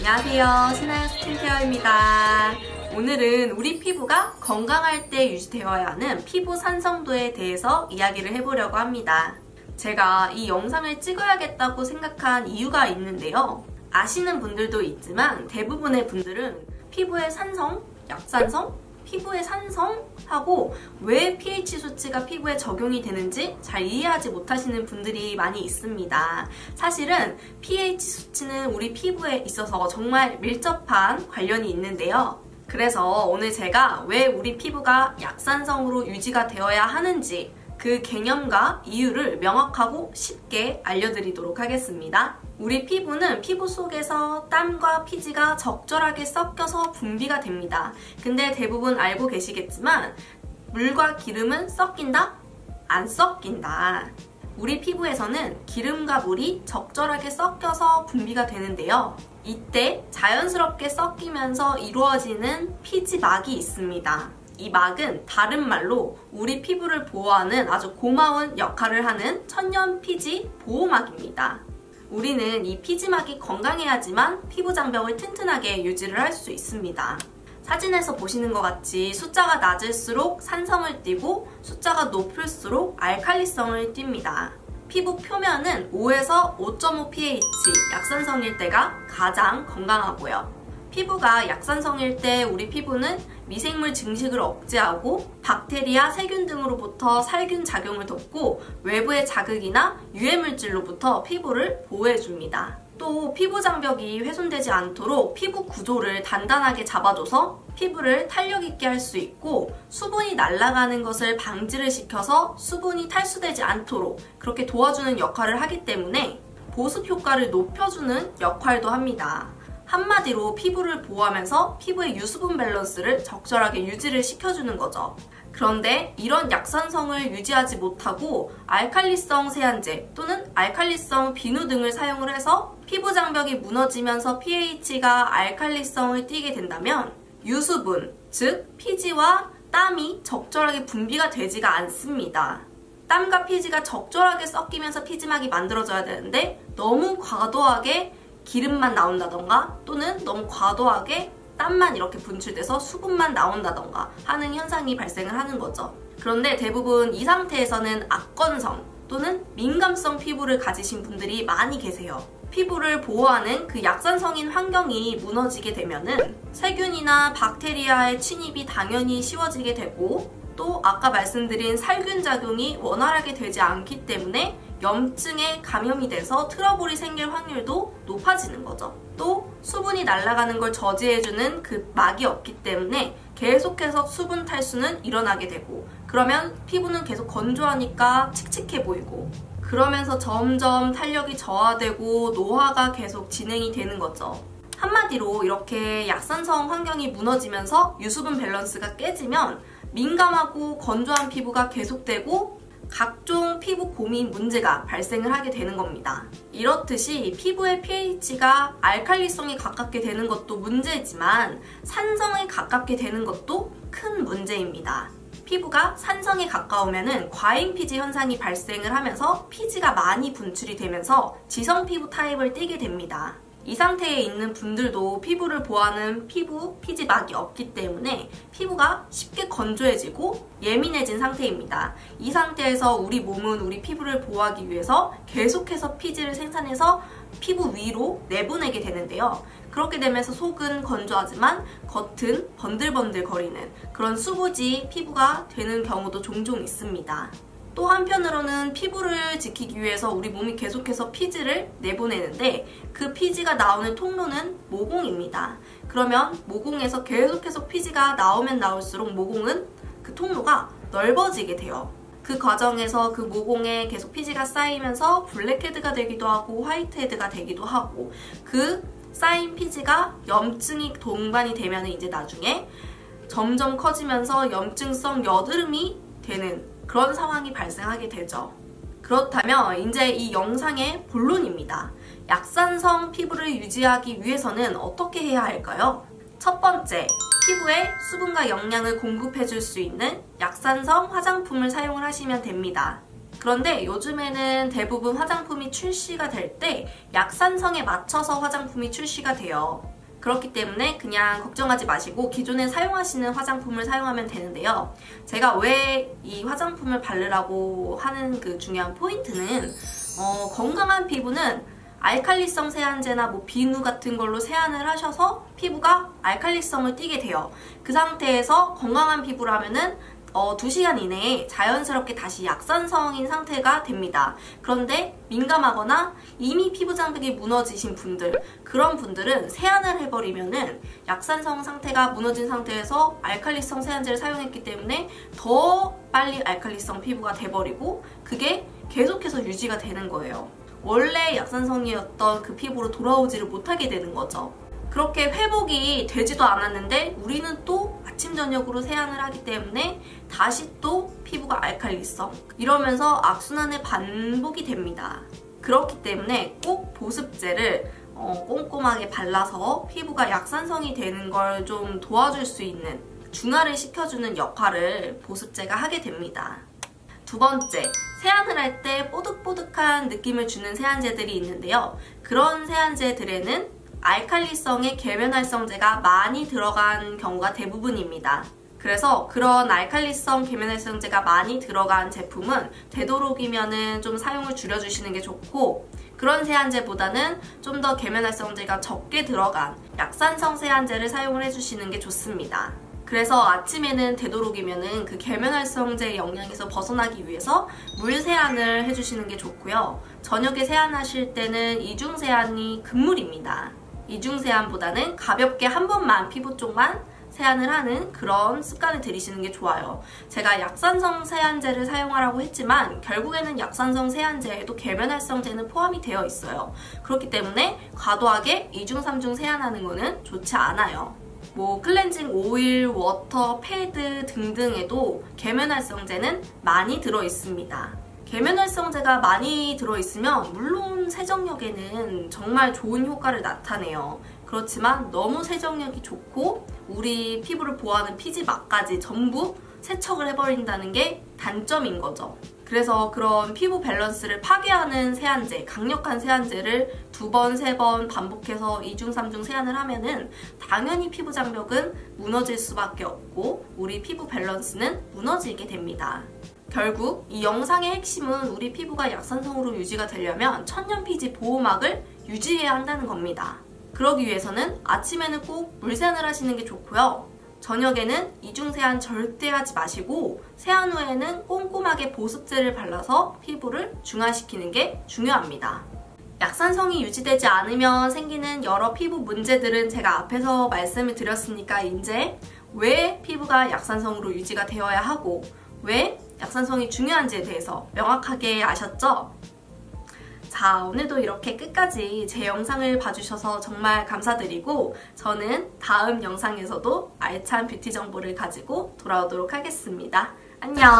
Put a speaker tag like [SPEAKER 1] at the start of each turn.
[SPEAKER 1] 안녕하세요, 신하영 스킨케어입니다. 오늘은 우리 피부가 건강할 때 유지되어야 하는 피부 산성도에 대해서 이야기를 해보려고 합니다. 제가 이 영상을 찍어야겠다고 생각한 이유가 있는데요. 아시는 분들도 있지만 대부분의 분들은 피부의 산성, 약산성, 피부의 산성하고 왜 pH 수치가 피부에 적용이 되는지 잘 이해하지 못하시는 분들이 많이 있습니다. 사실은 pH 수치는 우리 피부에 있어서 정말 밀접한 관련이 있는데요. 그래서 오늘 제가 왜 우리 피부가 약산성으로 유지가 되어야 하는지 그 개념과 이유를 명확하고 쉽게 알려드리도록 하겠습니다. 우리 피부는 피부 속에서 땀과 피지가 적절하게 섞여서 분비가 됩니다. 근데 대부분 알고 계시겠지만 물과 기름은 섞인다? 안 섞인다. 우리 피부에서는 기름과 물이 적절하게 섞여서 분비가 되는데요. 이때 자연스럽게 섞이면서 이루어지는 피지막이 있습니다. 이 막은 다른 말로 우리 피부를 보호하는 아주 고마운 역할을 하는 천연 피지 보호막입니다. 우리는 이 피지막이 건강해야지만 피부 장벽을 튼튼하게 유지를 할 수 있습니다. 사진에서 보시는 것 같이 숫자가 낮을수록 산성을 띠고 숫자가 높을수록 알칼리성을 띱니다. 피부 표면은 5에서 5.5 pH 약산성일 때가 가장 건강하고요. 피부가 약산성일 때 우리 피부는 미생물 증식을 억제하고 박테리아, 세균 등으로부터 살균 작용을 돕고 외부의 자극이나 유해물질로부터 피부를 보호해줍니다. 또 피부 장벽이 훼손되지 않도록 피부 구조를 단단하게 잡아줘서 피부를 탄력 있게 할 수 있고 수분이 날아가는 것을 방지를 시켜서 수분이 탈수되지 않도록 그렇게 도와주는 역할을 하기 때문에 보습 효과를 높여주는 역할도 합니다. 한마디로 피부를 보호하면서 피부의 유수분 밸런스를 적절하게 유지를 시켜주는 거죠. 그런데 이런 약산성을 유지하지 못하고 알칼리성 세안제 또는 알칼리성 비누 등을 사용을 해서 피부 장벽이 무너지면서 pH가 알칼리성을 띠게 된다면 유수분, 즉 피지와 땀이 적절하게 분비가 되지가 않습니다. 땀과 피지가 적절하게 섞이면서 피지막이 만들어져야 되는데 너무 과도하게 기름만 나온다던가 또는 너무 과도하게 땀만 이렇게 분출돼서 수분만 나온다던가 하는 현상이 발생을 하는 거죠. 그런데 대부분 이 상태에서는 악건성 또는 민감성 피부를 가지신 분들이 많이 계세요. 피부를 보호하는 그 약산성인 환경이 무너지게 되면은 세균이나 박테리아의 침입이 당연히 쉬워지게 되고 또 아까 말씀드린 살균 작용이 원활하게 되지 않기 때문에 염증에 감염이 돼서 트러블이 생길 확률도 높아지는 거죠. 또 수분이 날아가는 걸 저지해주는 그 막이 없기 때문에 계속해서 수분 탈수는 일어나게 되고 그러면 피부는 계속 건조하니까 칙칙해 보이고 그러면서 점점 탄력이 저하되고 노화가 계속 진행이 되는 거죠. 한마디로 이렇게 약산성 환경이 무너지면서 유수분 밸런스가 깨지면 민감하고 건조한 피부가 계속되고 각종 피부 고민 문제가 발생을 하게 되는 겁니다. 이렇듯이 피부의 pH가 알칼리성에 가깝게 되는 것도 문제지만 산성에 가깝게 되는 것도 큰 문제입니다. 피부가 산성에 가까우면 과잉 피지 현상이 발생을 하면서 피지가 많이 분출이 되면서 지성 피부 타입을 띠게 됩니다. 이 상태에 있는 분들도 피부를 보호하는 피지막이 없기 때문에 피부가 쉽게 건조해지고 예민해진 상태입니다. 이 상태에서 우리 몸은 우리 피부를 보호하기 위해서 계속해서 피지를 생산해서 피부 위로 내보내게 되는데요. 그렇게 되면서 속은 건조하지만 겉은 번들번들거리는 그런 수부지 피부가 되는 경우도 종종 있습니다. 또 한편으로는 피부를 지키기 위해서 우리 몸이 계속해서 피지를 내보내는데 그 피지가 나오는 통로는 모공입니다. 그러면 모공에서 계속해서 피지가 나오면 나올수록 모공은 그 통로가 넓어지게 돼요. 그 과정에서 그 모공에 계속 피지가 쌓이면서 블랙헤드가 되기도 하고 화이트헤드가 되기도 하고 그 쌓인 피지가 염증이 동반이 되면 이제 나중에 점점 커지면서 염증성 여드름이 되는 그런 상황이 발생하게 되죠. 그렇다면 이제 이 영상의 본론입니다. 약산성 피부를 유지하기 위해서는 어떻게 해야 할까요? 첫 번째, 피부에 수분과 영양을 공급해줄 수 있는 약산성 화장품을 사용을 하시면 됩니다. 그런데 요즘에는 대부분 화장품이 출시가 될 때 약산성에 맞춰서 화장품이 출시가 돼요. 그렇기 때문에 그냥 걱정하지 마시고 기존에 사용하시는 화장품을 사용하면 되는데요. 제가 왜 이 화장품을 바르라고 하는 그 중요한 포인트는 건강한 피부는 알칼리성 세안제나 비누 같은 걸로 세안을 하셔서 피부가 알칼리성을 띠게 돼요. 그 상태에서 건강한 피부라면은 2시간 이내에 자연스럽게 다시 약산성인 상태가 됩니다. 그런데 민감하거나 이미 피부 장벽이 무너지신 분들, 그런 분들은 세안을 해버리면은 약산성 상태가 무너진 상태에서 알칼리성 세안제를 사용했기 때문에 더 빨리 알칼리성 피부가 돼버리고 그게 계속해서 유지가 되는 거예요. 원래 약산성이었던 그 피부로 돌아오지를 못하게 되는 거죠. 그렇게 회복이 되지도 않았는데 우리는 또 아침 저녁으로 세안을 하기 때문에 다시 또 피부가 알칼리성, 이러면서 악순환의 반복이 됩니다. 그렇기 때문에 꼭 보습제를 꼼꼼하게 발라서 피부가 약산성이 되는 걸 좀 도와줄 수 있는, 중화를 시켜주는 역할을 보습제가 하게 됩니다. 두 번째, 세안을 할 때 뽀득뽀득한 느낌을 주는 세안제들이 있는데요. 그런 세안제들에는 알칼리성의 계면활성제가 많이 들어간 경우가 대부분입니다. 그래서 그런 알칼리성 계면활성제가 많이 들어간 제품은 되도록이면은 좀 사용을 줄여주시는 게 좋고, 그런 세안제보다는 좀 더 계면활성제가 적게 들어간 약산성 세안제를 사용을 해주시는 게 좋습니다. 그래서 아침에는 되도록이면은 그 계면활성제의 영향에서 벗어나기 위해서 물 세안을 해주시는 게 좋고요. 저녁에 세안하실 때는 이중 세안이 금물입니다. 이중 세안보다는 가볍게 한 번만 피부 쪽만 세안을 하는 그런 습관을 들이시는 게 좋아요. 제가 약산성 세안제를 사용하라고 했지만 결국에는 약산성 세안제에도 계면활성제는 포함이 되어 있어요. 그렇기 때문에 과도하게 2중, 3중 세안하는 거는 좋지 않아요. 클렌징 오일, 워터, 패드 등등에도 계면활성제는 많이 들어있습니다. 계면활성제가 많이 들어있으면 물론 세정력에는 정말 좋은 효과를 나타내요. 그렇지만 너무 세정력이 좋고 우리 피부를 보호하는 피지막까지 전부 세척을 해버린다는 게 단점인 거죠. 그래서 그런 피부 밸런스를 파괴하는 세안제, 강력한 세안제를 2번, 3번 반복해서 2중, 3중 세안을 하면은 당연히 피부 장벽은 무너질 수밖에 없고 우리 피부 밸런스는 무너지게 됩니다. 결국 이 영상의 핵심은 우리 피부가 약산성으로 유지가 되려면 천연피지 보호막을 유지해야 한다는 겁니다. 그러기 위해서는 아침에는 꼭 물세안을 하시는 게 좋고요. 저녁에는 이중세안 절대 하지 마시고 세안 후에는 꼼꼼하게 보습제를 발라서 피부를 중화시키는 게 중요합니다. 약산성이 유지되지 않으면 생기는 여러 피부 문제들은 제가 앞에서 말씀을 드렸으니까 이제 왜 피부가 약산성으로 유지가 되어야 하고 왜 약산성이 중요한지에 대해서 명확하게 아셨죠? 자, 오늘도 이렇게 끝까지 제 영상을 봐주셔서 정말 감사드리고 저는 다음 영상에서도 알찬 뷰티 정보를 가지고 돌아오도록 하겠습니다. 안녕!